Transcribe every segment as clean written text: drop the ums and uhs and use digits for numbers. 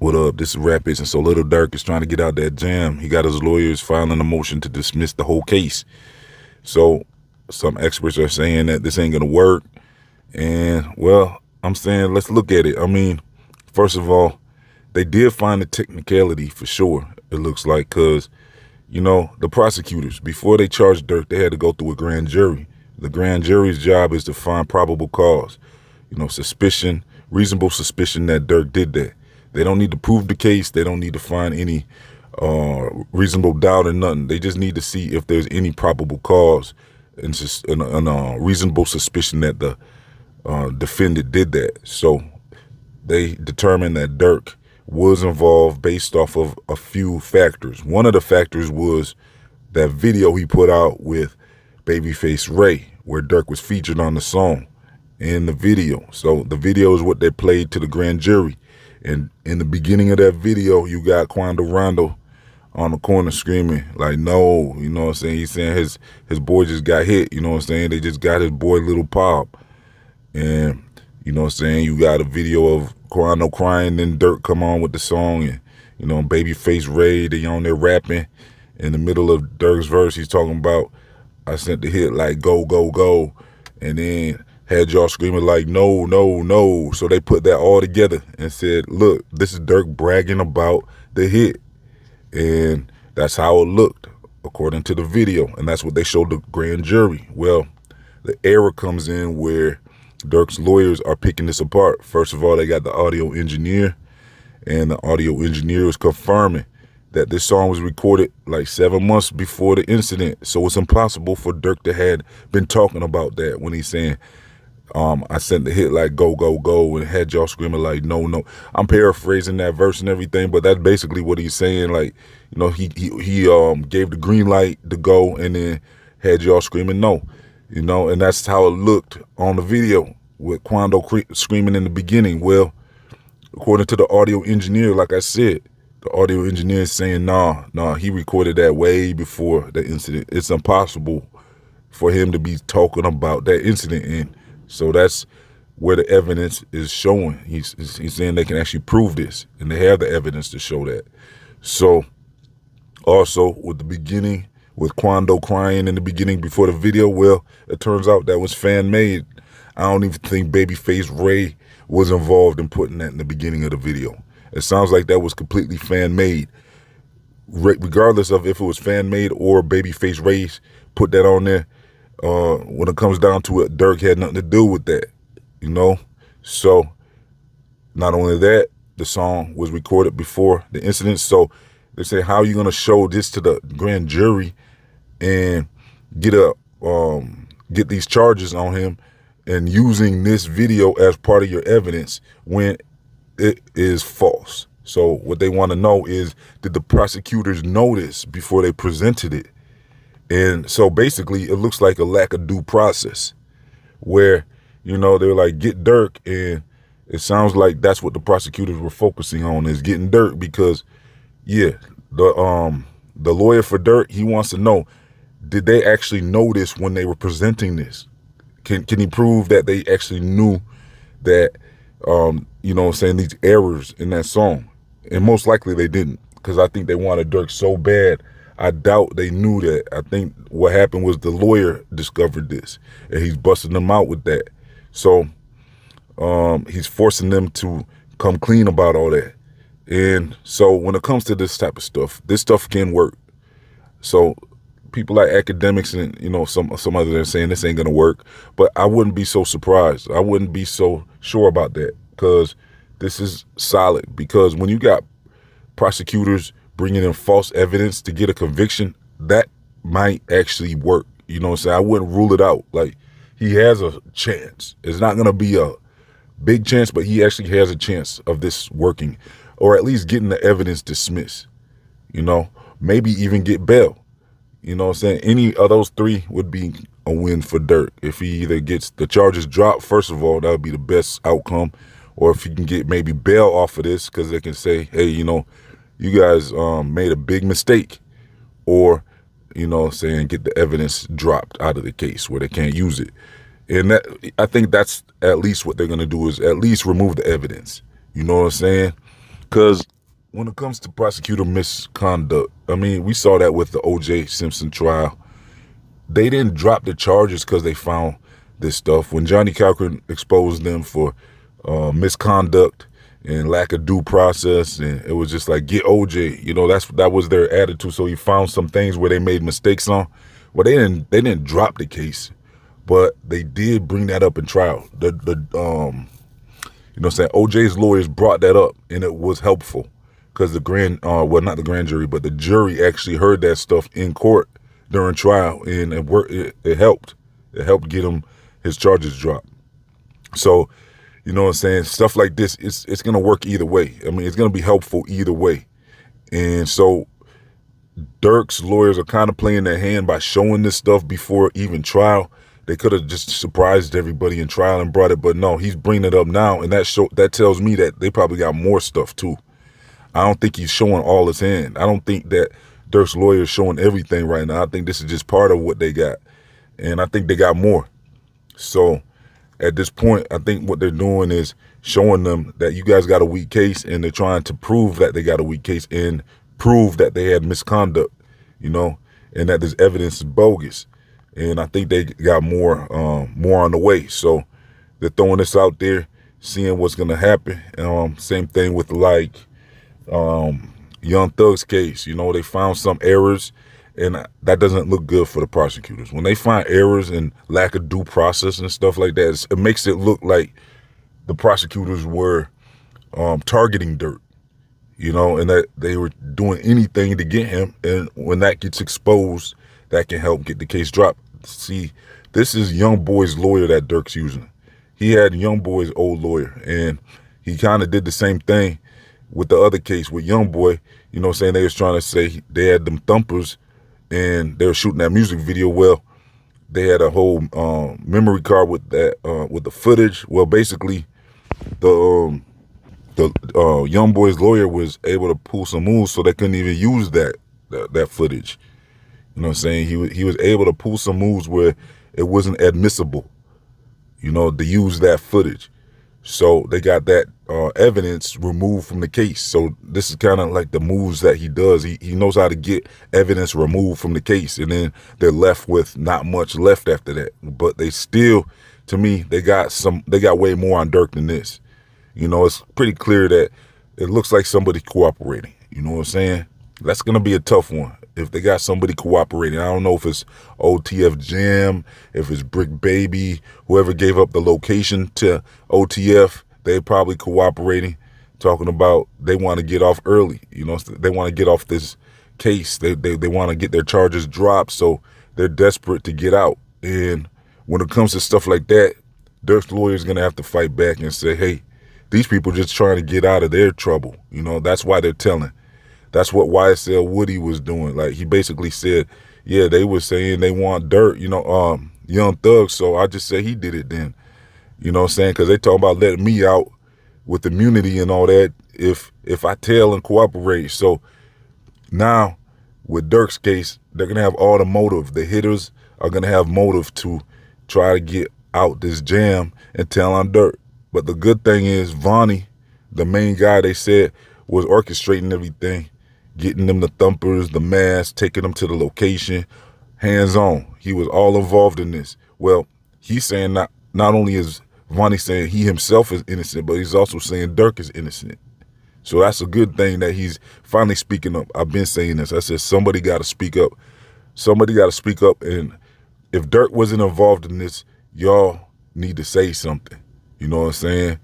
What up? This is Rapids, and so Lil Durk is trying to get out that jam. He got his lawyers filing a motion to dismiss the whole case. So some experts are saying that this ain't gonna work. And well, I'm saying let's look at it. I mean, first of all, they did find the technicality for sure, it looks like, because, you know, the prosecutors, before they charged Durk, they had to go through a grand jury. The grand jury's job is to find probable cause, you know, suspicion, reasonable suspicion that Durk did that. They don't need to prove the case. They don't need to find any reasonable doubt or nothing. They just need to see if there's any probable cause and just a reasonable suspicion that the defendant did that. So they determined that Durk was involved based off of a few factors. One of the factors was that video he put out with Babyface Ray, where Durk was featured on the song in the video. So the video is what they played to the grand jury. And in the beginning of that video, you got Quando Rondo on the corner screaming, like, no, you know what I'm saying? He's saying his boy just got hit, you know what I'm saying? They just got his boy Little Pop. And, you know what I'm saying? You got a video of Quando crying, then Durk come on with the song, and, you know, Babyface Ray, they on there rapping. In the middle of Durk's verse, he's talking about, I sent the hit like, go, go, go. And then had y'all screaming like, no, no, no. So they put that all together and said, look, this is Durk bragging about the hit. And that's how it looked, according to the video. And that's what they showed the grand jury. Well, the error comes in where Durk's lawyers are picking this apart. First of all, they got the audio engineer, and the audio engineer is confirming that this song was recorded like 7 months before the incident. So it's impossible for Durk to have been talking about that when he's saying, I sent the hit like go, go, go, and had y'all screaming like no, no. I'm paraphrasing that verse and everything, but that's basically what he's saying. Like, you know, he gave the green light to go and then had y'all screaming no, you know, and that's how it looked on the video with Quando screaming in the beginning. Well, according to the audio engineer, like I said, the audio engineer is saying, nah, he recorded that way before the incident. It's impossible for him to be talking about that incident. And so that's where the evidence is showing. He's saying they can actually prove this, and they have the evidence to show that. So also with the beginning, with Quando crying in the beginning before the video, well, it turns out that was fan-made. I don't even think Babyface Ray was involved in putting that in the beginning of the video. It sounds like that was completely fan-made. Regardless of if it was fan-made or Babyface Ray put that on there, when it comes down to it, Durk had nothing to do with that, you know? So not only that, the song was recorded before the incident. So they say, how are you going to show this to the grand jury and get these charges on him and using this video as part of your evidence when it is false? So what they want to know is, did the prosecutors know this before they presented it? And so basically it looks like a lack of due process where, you know, they're like, get Durk. And it sounds like that's what the prosecutors were focusing on, is getting Durk, because, yeah, the lawyer for Durk, he wants to know, did they actually know this when they were presenting this? Can he prove that they actually knew that, you know what I'm saying, these errors in that song? And most likely they didn't, because I think they wanted Durk so bad. I doubt they knew that. I think what happened was the lawyer discovered this, and he's busting them out with that. So he's forcing them to come clean about all that. And so when it comes to this type of stuff, this stuff can work. So people like academics and, you know, some others are saying this ain't gonna work, but I wouldn't be so surprised. I wouldn't be so sure about that, because this is solid. Because when you got prosecutors bringing in false evidence to get a conviction, that might actually work. You know what I'm saying? I wouldn't rule it out. Like, he has a chance. It's not going to be a big chance, but he actually has a chance of this working, or at least getting the evidence dismissed, you know, maybe even get bail. You know what I'm saying? Any of those three would be a win for Durk. If he either gets the charges dropped, first of all, that would be the best outcome, or if he can get maybe bail off of this, because they can say, hey, you know, you guys made a big mistake, or, you know, saying get the evidence dropped out of the case where they can't use it. And that, I think that's at least what they're going to do, is at least remove the evidence. You know what I'm saying? Because when it comes to prosecutor misconduct, I mean, we saw that with the O.J. Simpson trial. They didn't drop the charges because they found this stuff. When Johnny Cochran exposed them for misconduct and lack of due process, and it was just like, get OJ, that was their attitude. So he found some things where they made mistakes on. Well, they didn't drop the case, but they did bring that up in trial. OJ's lawyers brought that up, and it was helpful because not the grand jury, but the jury actually heard that stuff in court during trial, and it helped. It helped get him his charges dropped. So, stuff like this, it's going to work either way. I mean, it's going to be helpful either way. And so Durk's lawyers are kind of playing their hand by showing this stuff before even trial. They could have just surprised everybody in trial and brought it, but no, he's bringing it up now, and that tells me that they probably got more stuff too. I don't think he's showing all his hand. I don't think that Durk's lawyer is showing everything right now. I think this is just part of what they got, and I think they got more. So at this point, I think what they're doing is showing them that you guys got a weak case, and they're trying to prove that they got a weak case and prove that they had misconduct, and that this evidence is bogus. And I think they got more on the way. So they're throwing this out there, seeing what's going to happen. Same thing with Young Thug's case. They found some errors, and that doesn't look good for the prosecutors. When they find errors and lack of due process and stuff like that, it makes it look like the prosecutors were targeting Durk, and that they were doing anything to get him. And when that gets exposed, that can help get the case dropped. See, this is Young Boy's lawyer that Durk's using. He had Young Boy's old lawyer, and he kind of did the same thing with the other case with Young Boy, saying they was trying to say they had them thumpers and they were shooting that music video. Well, they had a whole memory card with that, with the footage. Well, basically, the Young Boy's lawyer was able to pull some moves so they couldn't even use that footage. He was able to pull some moves where it wasn't admissible, to use that footage. So they got that evidence removed from the case. So this is kind of like the moves that he does. He knows how to get evidence removed from the case, and then they're left with not much left after that. But they still, to me, they got way more on Durk than this. It's pretty clear that it looks like somebody cooperating. You know what I'm saying? That's going to be a tough one. If they got somebody cooperating, I don't know if it's OTF Jam, if it's Brick Baby, whoever gave up the location to OTF, they probably cooperating, talking about they want to get off early. They want to get off this case. They want to get their charges dropped, so they're desperate to get out. And when it comes to stuff like that, Durk's lawyer is going to have to fight back and say, hey, these people are just trying to get out of their trouble. That's why they're telling. That's what YSL Woody was doing. Like, he basically said, yeah, they were saying they want Durk, Young Thug, so I just say he did it then. You know what I'm saying? Because they talking about letting me out with immunity and all that if I tell and cooperate. So now with Durk's case, they're going to have all the motive. The hitters are going to have motive to try to get out this jam and tell on Durk. But the good thing is Vonnie, the main guy they said was orchestrating everything, getting them the thumpers, the mask, taking them to the location, hands-on. He was all involved in this. Well, he's saying not only is Vonnie saying he himself is innocent, but he's also saying Durk is innocent. So that's a good thing that he's finally speaking up. I've been saying this. I said somebody got to speak up. Somebody got to speak up. And if Durk wasn't involved in this, y'all need to say something. You know what I'm saying?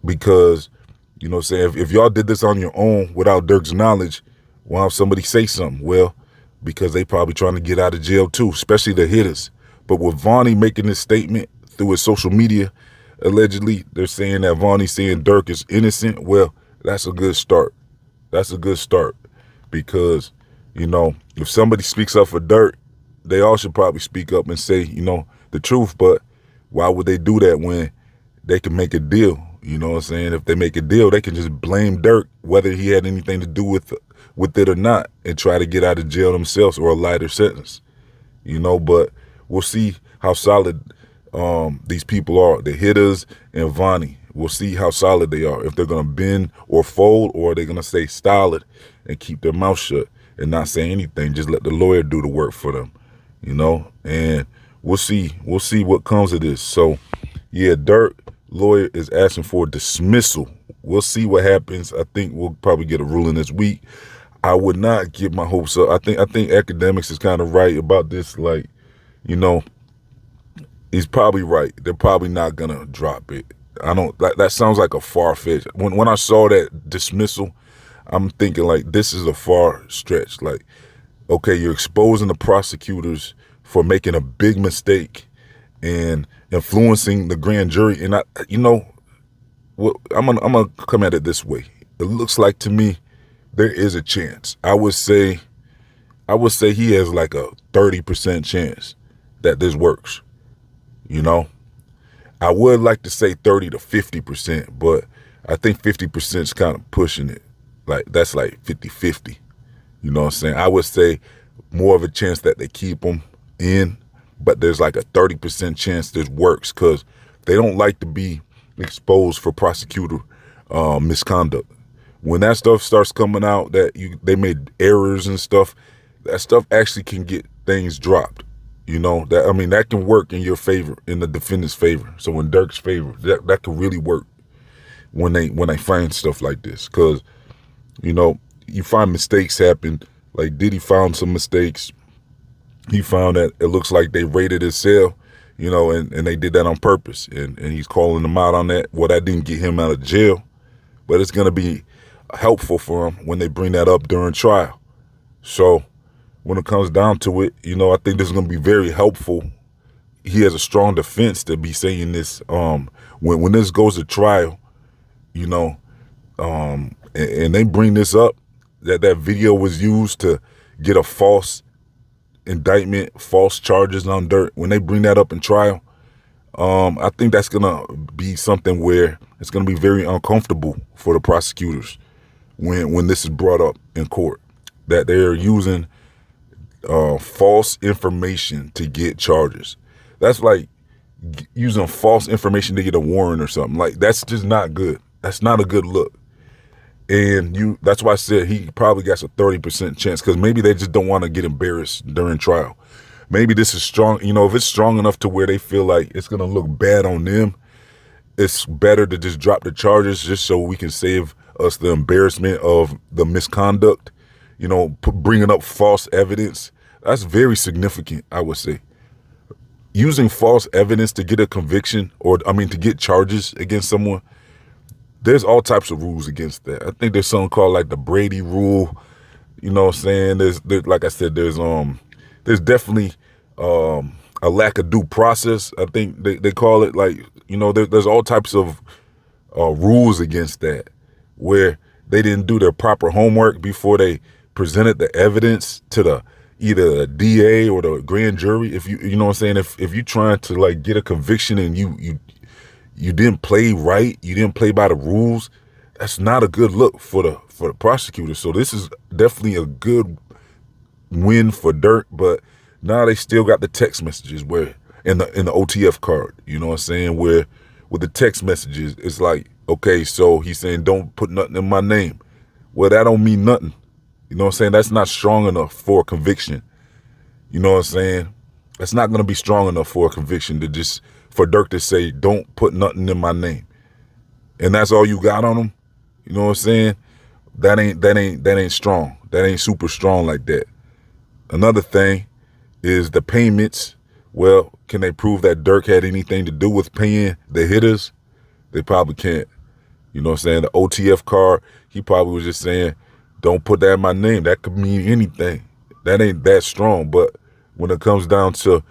Because if y'all did this on your own without Durk's knowledge, why don't somebody say something? Well, because they probably trying to get out of jail too, especially the hitters. But with Vonnie making this statement through his social media, allegedly, they're saying that Vonnie's saying Durk is innocent. Well, that's a good start. That's a good start because, if somebody speaks up for Durk, they all should probably speak up and say, the truth. But why would they do that when they can make a deal? You know what I'm saying? If they make a deal, they can just blame Durk, whether he had anything to do with it or not, and try to get out of jail themselves or a lighter sentence. But we'll see how solid these people are, the hitters and Vonnie. We'll see how solid they are. If they're going to bend or fold, or are they going to stay solid and keep their mouth shut and not say anything. Just let the lawyer do the work for them, and we'll see. We'll see what comes of this. So, yeah, Durk lawyer is asking for dismissal. We'll see what happens. I think we'll probably get a ruling this week. I would not get my hopes up. I think academics is kind of right about this. Like, he's probably right. They're probably not gonna drop it. I don't. That sounds like a far fetch. When I saw that dismissal, I'm thinking like this is a far stretch. Like, okay, you're exposing the prosecutors for making a big mistake and influencing the grand jury. And I'm gonna come at it this way. It looks like to me there is a chance. I would say he has like a 30% chance that this works. I would like to say 30 to 50%, but I think 50% is kind of pushing it. Like that's like 50-50. You know what I'm saying? I would say more of a chance that they keep him in, but there's like a 30% chance this works because they don't like to be exposed for prosecutor misconduct. When that stuff starts coming out that they made errors and stuff, that stuff actually can get things dropped. That can work in your favor, in the defendant's favor. So in Durk's favor, that could really work when they find stuff like this. Because, you find mistakes happen. Like Diddy found some mistakes. He found that it looks like they raided his cell, and they did that on purpose. And he's calling them out on that. Well, that didn't get him out of jail, but it's going to be helpful for him when they bring that up during trial. So when it comes down to it, I think this is going to be very helpful. He has a strong defense to be saying this. When this goes to trial, and they bring this up, that video was used to get a false indictment, false charges on Durk. When they bring that up in trial, I think that's going to be something where it's going to be very uncomfortable for the prosecutors when this is brought up in court, that they're using false information to get charges. That's like using false information to get a warrant or something. Like, that's just not good. That's not a good look. And that's why I said he probably got a 30% chance, because maybe they just don't want to get embarrassed during trial. Maybe this is strong. If it's strong enough to where they feel like it's going to look bad on them, it's better to just drop the charges just so we can save us the embarrassment of the misconduct. Bringing up false evidence, that's very significant, I would say. Using false evidence to get a conviction to get charges against someone, there's all types of rules against that. I think there's something called like the Brady rule. You know what I'm saying? There's like I said, there's definitely a lack of due process. I think they call it, like, there's all types of rules against that, where they didn't do their proper homework before they presented the evidence to either the DA or the grand jury. If you know what I'm saying, if you're trying to like get a conviction and you didn't play right, you didn't play by the rules, that's not a good look for the prosecutor. So this is definitely a good win for Durk, but now they still got the text messages where in the OTF card, you know what I'm saying, where with the text messages, it's like, okay, so he's saying don't put nothing in my name. Well, that don't mean nothing. You know what I'm saying? That's not strong enough for a conviction. You know what I'm saying? That's not going to be strong enough for a conviction for Durk to say, don't put nothing in my name. And that's all you got on him. You know what I'm saying? That ain't strong. That ain't super strong like that. Another thing is the payments. Well, can they prove that Durk had anything to do with paying the hitters? They probably can't. You know what I'm saying? The OTF card, he probably was just saying, don't put that in my name. That could mean anything. That ain't that strong. But when it comes down to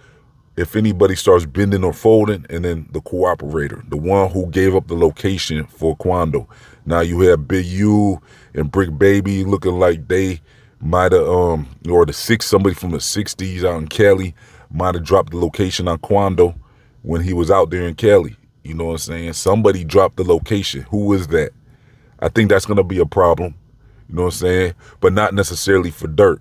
if anybody starts bending or folding, and then the cooperator, the one who gave up the location for Quando. Now you have Big U and Brick Baby looking like they might have, or somebody from the 60s out in Cali might have dropped the location on Quando when he was out there in Cali. You know what I'm saying? Somebody dropped the location. Who is that? I think that's going to be a problem. You know what I'm saying? But not necessarily for Durk.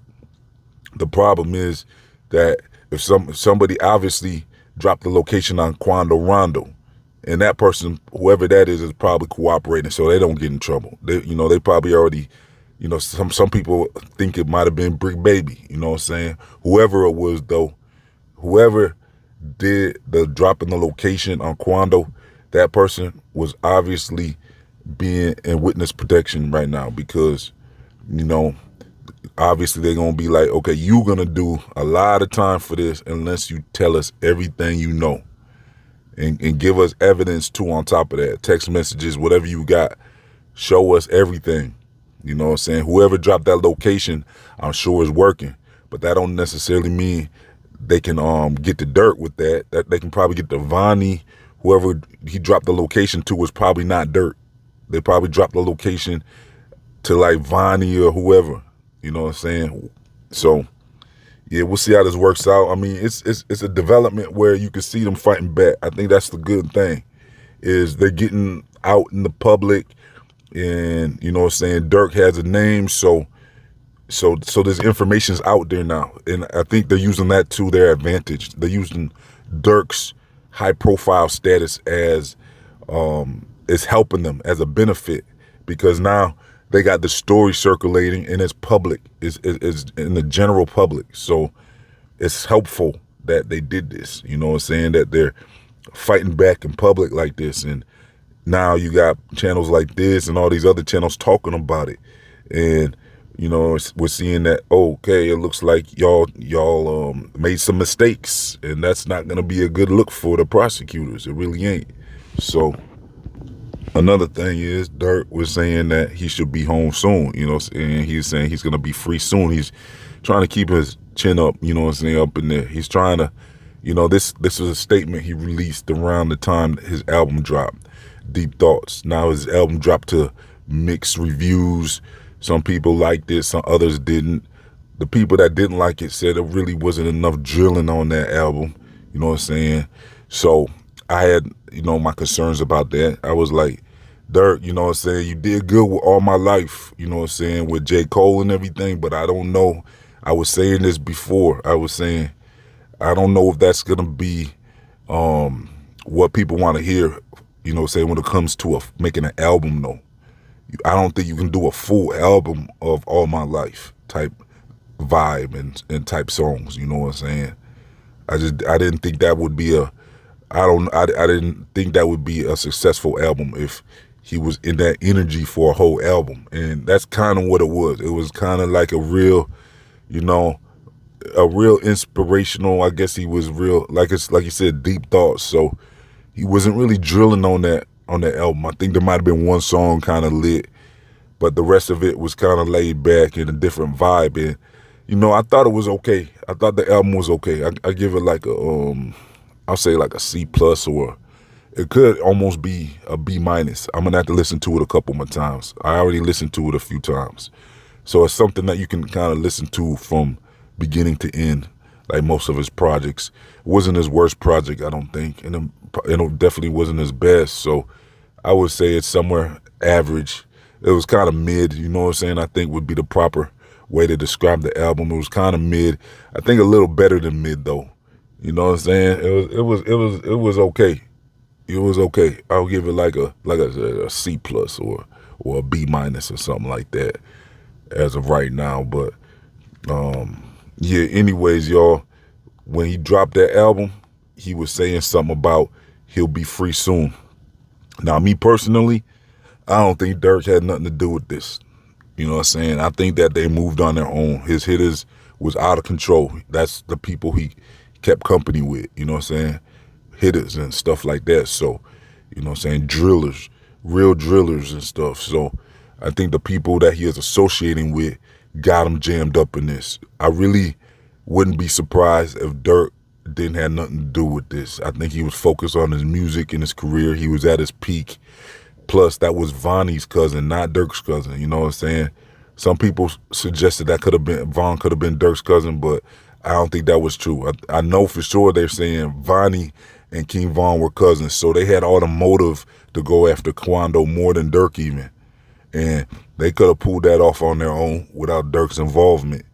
The problem is that if somebody obviously dropped the location on Quando Rondo, and that person, whoever that is probably cooperating, so they don't get in trouble. They probably already, some people think it might have been Brick Baby. You know what I'm saying? Whoever it was though, whoever did the drop in the location on Quando, that person was obviously being in witness protection right now because, obviously they're going to be like, okay, you're going to do a lot of time for this unless you tell us everything you know and give us evidence too on top of that. Text messages, whatever you got, show us everything. You know what I'm saying? Whoever dropped that location, I'm sure is working, but that don't necessarily mean they can get the Durk with that. That they can probably get the Vonnie, whoever he dropped the location to was probably not Durk. They probably dropped the location to like Vonnie or whoever. You know what I'm saying? So yeah, we'll see how this works out. I mean, it's a development where you can see them fighting back. I think that's the good thing, is they're getting out in the public, and you know what I'm saying, Durk has a name, so this information's out there now, and I think they're using that to their advantage. They're using Durk's high profile status as is helping them as a benefit, because now they got the story circulating and it's public, is in the general public. So it's helpful that they did this, you know what I'm saying, that they're fighting back in public like this. And now you got channels like this and all these other channels talking about it. And, we're seeing that, okay, it looks like y'all made some mistakes, and that's not going to be a good look for the prosecutors. It really ain't. So another thing is Durk was saying that he should be home soon, and he's saying he's going to be free soon. He's trying to keep his chin up, up in there. He's trying to, this is a statement he released around the time his album dropped, Deep Thoughts. Now his album dropped to mixed reviews. Some people liked it, some others didn't. The people that didn't like it said it really wasn't enough drilling on that album, you know what I'm saying? So I had, my concerns about that. I was like, Durk, you know what I'm saying, you did good with All My Life, you know what I'm saying, with J. Cole and everything, but I don't know. I was saying this before. I was saying, I don't know if that's going to be what people want to hear, you know what I'm saying, when it comes to making an album, though. I don't think you can do a full album of All My Life type vibe and type songs, you know what I'm saying? I didn't think that would be I didn't think that would be a successful album if he was in that energy for a whole album. And that's kind of what it was. It was kind of like a real inspirational, I guess he was real, like you said, deep thoughts. So he wasn't really drilling on that album. I think there might have been one song kind of lit, but the rest of it was kind of laid back in a different vibe. And, I thought it was okay. I thought the album was okay. I give it like I'll say like a C+, or it could almost be a B-. I'm gonna have to listen to it a couple more times. I already listened to it a few times. So it's something that you can kind of listen to from beginning to end, like most of his projects. It wasn't his worst project, I don't think, and it definitely wasn't his best. So I would say it's somewhere average. It was kind of mid, you know what I'm saying, I think would be the proper way to describe the album. It was kind of mid. I think a little better than mid, though. You know what I'm saying? It was okay. It was okay. I'll give it like a C+ or a B- or something like that as of right now. But yeah, anyways, y'all, when he dropped that album, he was saying something about he'll be free soon. Now, me personally, I don't think Durk had nothing to do with this. You know what I'm saying? I think that they moved on their own. His hitters was out of control. That's the people he kept company with, you know what I'm saying? Hitters and stuff like that. So, you know what I'm saying? Drillers, real drillers and stuff. So I think the people that he is associating with got him jammed up in this. I really wouldn't be surprised if Durk didn't have nothing to do with this. I think he was focused on his music and his career. He was at his peak. Plus, that was Vonnie's cousin, not Durk's cousin, you know what I'm saying? Some people suggested that Von could have been Durk's cousin, but I don't think that was true. I know for sure they're saying Vonnie and King Von were cousins, so they had all the motive to go after Quando more than Durk even. And they could have pulled that off on their own without Durk's involvement.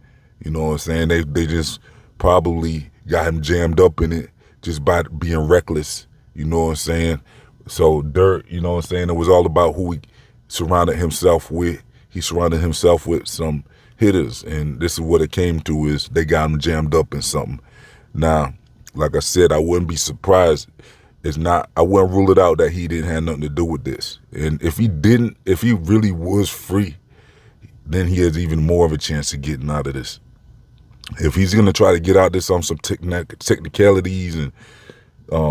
You know what I'm saying? They just probably got him jammed up in it just by being reckless, you know what I'm saying? So Durk, you know what I'm saying, it was all about who he surrounded himself with. He surrounded himself with some hitters, and this is what it came to, is they got him jammed up in something. Now, like I said, I wouldn't be surprised. I wouldn't rule it out that he didn't have nothing to do with this. And if he really was free, then he has even more of a chance of getting out of this. If he's going to try to get out this on some technicalities and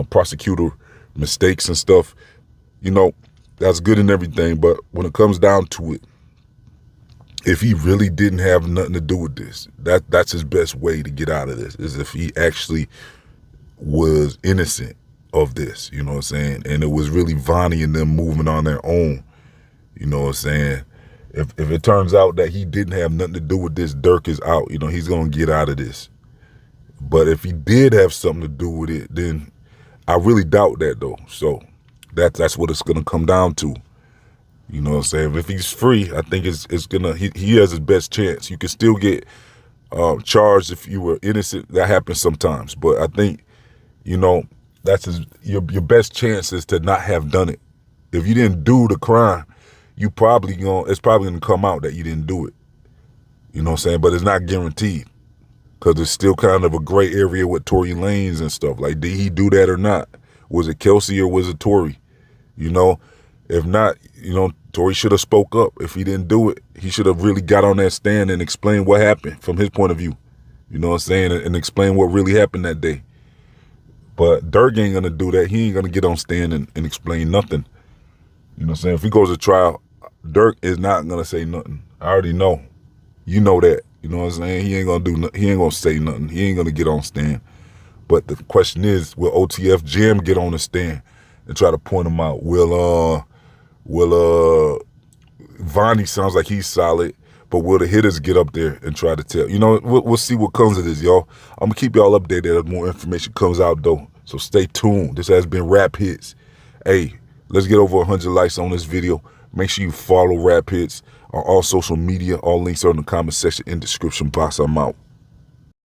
prosecutor mistakes and stuff, you know, that's good and everything. But when it comes down to it, if he really didn't have nothing to do with this, that's his best way to get out of this, is if he actually was innocent of this, you know what I'm saying? And it was really Vonnie and them moving on their own, you know what I'm saying? If it turns out that he didn't have nothing to do with this, Durk is out, you know, he's going to get out of this. But if he did have something to do with it, then I really doubt that, though. So that's what it's going to come down to. You know what I'm saying? If he's free, I think he has his best chance. You can still get charged if you were innocent. That happens sometimes. But I think, you know, that's your best chance is to not have done it. If you didn't do the crime, it's probably gonna come out that you didn't do it. You know what I'm saying? But it's not guaranteed, because it's still kind of a gray area with Tory Lanez and stuff. Like, did he do that or not? Was it Kelsey or was it Tory? You know, if not, you know, Tory should have spoke up. If he didn't do it, he should have really got on that stand and explained what happened from his point of view. You know what I'm saying? And explain what really happened that day. But Durk ain't gonna do that. He ain't gonna get on stand and explain nothing. You know what I'm saying? If he goes to trial, Durk is not gonna say nothing. I already know. You know that. You know what I'm saying? He ain't gonna do nothing. He ain't gonna say nothing. He ain't gonna get on stand. But the question is, will OTF Jam get on the stand and try to point him out? Will Vonnie, sounds like he's solid, but will the hitters get up there and try to tell? You know, we'll see what comes of this, y'all. I'm gonna keep y'all updated as more information comes out, though. So stay tuned. This has been Rap Hits. Hey, let's get over 100 likes on this video. Make sure you follow Rap Hits on all social media. All links are in the comment section and description box. I'm out.